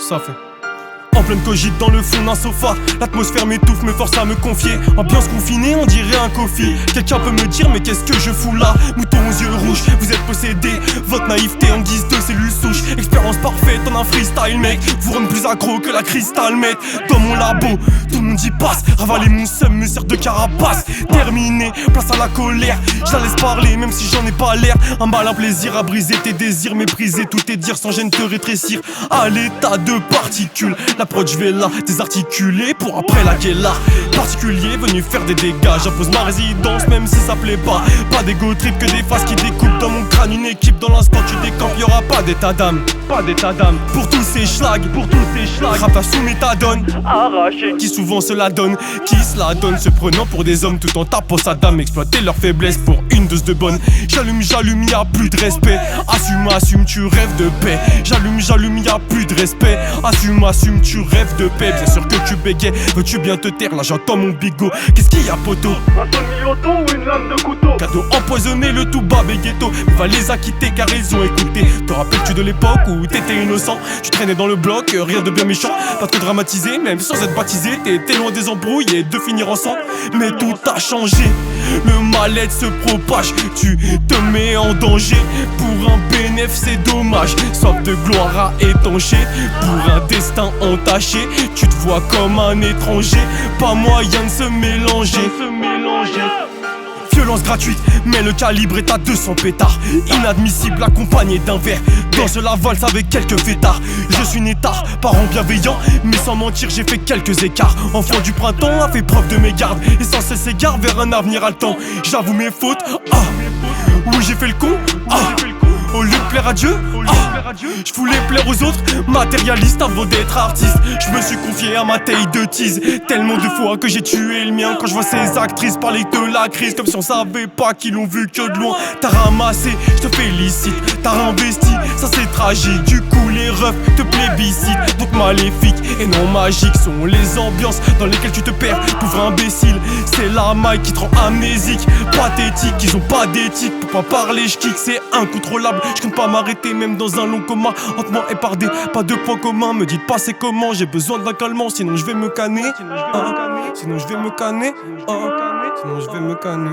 ça fait. En pleine cogite dans le fond d'un sofa, l'atmosphère m'étouffe, me force à me confier. Ambiance confinée, on dirait un coffee. Quelqu'un peut me dire mais qu'est-ce que je fous là? Mouton aux yeux rouges, vous êtes possédé. Votre naïveté en guise de cellules souches. Expérience parfaite en un freestyle mec. Vous rendre plus accro que la cristal mec. Dans mon labo, tout le monde y passe. Ravaler mon seum me sert de carapace. Terminé, place à la colère. Je la laisse parler même si j'en ai pas l'air. Un malin plaisir à briser tes désirs. Mépriser tous tes dires sans gêne te rétrécir. À l'état de particules. L'approche vais là, désarticulé pour après la guéla. Particulier venu faire des dégâts. J'impose ma résidence même si ça plaît pas. Pas d'ego trip que des faces qui découpent dans mon crâne. Une équipe dans l'instant tu décampes. Y'aura pas d'état d'âme. Pas d'état d'âme. Pour tous ces schlags, Rap sous méthadone. Arraché. Qui souvent se la donne. Qui se la donne se prenant pour des hommes tout en tapant sa dame. Exploiter leur faiblesse pour une dose de bonne. J'allume, y'a plus de respect. Assume, tu rêves de paix. J'allume, y'a plus de respect. Assume, tu rêves de paix. Bien sûr que tu bégayes, veux-tu bien te taire? Là j'entends mon bigot. Qu'est-ce qu'il y a poteau? Un semi-auto ou une lame de couteau? Cadeau empoisonné, le tout bas ghetto. Va les acquitter car ils ont écouté. Te rappelles-tu de l'époque où t'étais innocent? Tu traînais dans le bloc, rien de bien méchant. Pas trop dramatisé, même sans être baptisé. T'étais loin des embrouilles et de finir ensemble. Mais tout a changé, le mal-être se propage. Tu te mets en danger, pour un bénéf c'est dommage. Soif de gloire à étancher, pour un destin entaché. Tu te vois comme un étranger, pas moyen de se mélanger. Violence gratuite, mais le calibre est à 200 pétards. Inadmissible accompagné d'un verre. Danse la valse avec quelques fêtards. Je suis né tard, parent bienveillant, mais sans mentir j'ai fait quelques écarts. Enfant du printemps a fait preuve de mégarde et sans cesse s'égare vers un avenir haletant. J'avoue mes fautes, oui j'ai fait le con, au lieu de plaire à Dieu, je voulais plaire aux autres, matérialiste avant d'être artiste. Je me suis confié à ma taille de tease. Tellement de fois que j'ai tué le mien. Quand je vois ces actrices parler de la crise, comme si on savait pas qu'ils l'ont vu que de loin. T'as ramassé, je te félicite. T'as investi, ça c'est tragique. Du coup les refs te plébiscitent. Donc maléfiques et non magiques sont les ambiances dans lesquelles tu te perds. Pauvre imbécile, c'est la maille qui te rend amnésique. Pathétique, ils ont pas d'éthique. Pour pas parler, je kick, c'est incontrôlable. Je compte pas m'arrêter même dans un long coma. Entre moi et Pardé, pas de points communs. Me dites pas c'est comment, j'ai besoin d'un calmant. Sinon je vais me canner, sinon je vais me canner, sinon je vais me canner.